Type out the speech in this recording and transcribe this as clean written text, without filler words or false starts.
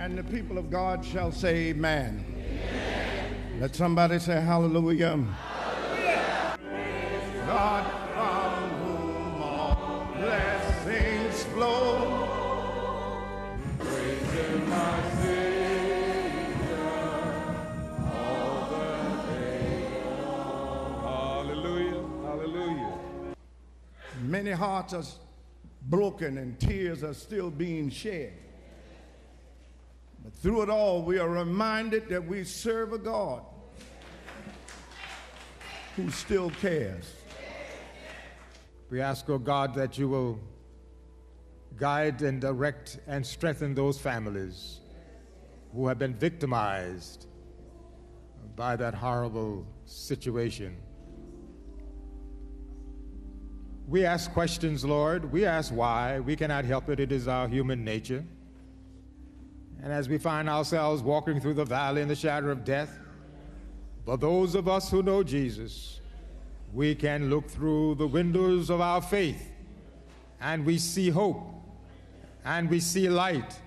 And the people of God shall say amen. Let somebody say hallelujah. Hallelujah. God from whom all blessings flow. Praise Him, my Savior, all the day long. Hallelujah. Hallelujah. Many hearts are broken and tears are still being shed. But through it all, we are reminded that we serve a God who still cares. We ask, oh God, that you will guide and direct and strengthen those families who have been victimized by that horrible situation. We ask questions, Lord. We ask why. We cannot help it. It is our human nature. And as we find ourselves walking through the valley in the shadow of death, for those of us who know Jesus, we can look through the windows of our faith and we see hope and we see light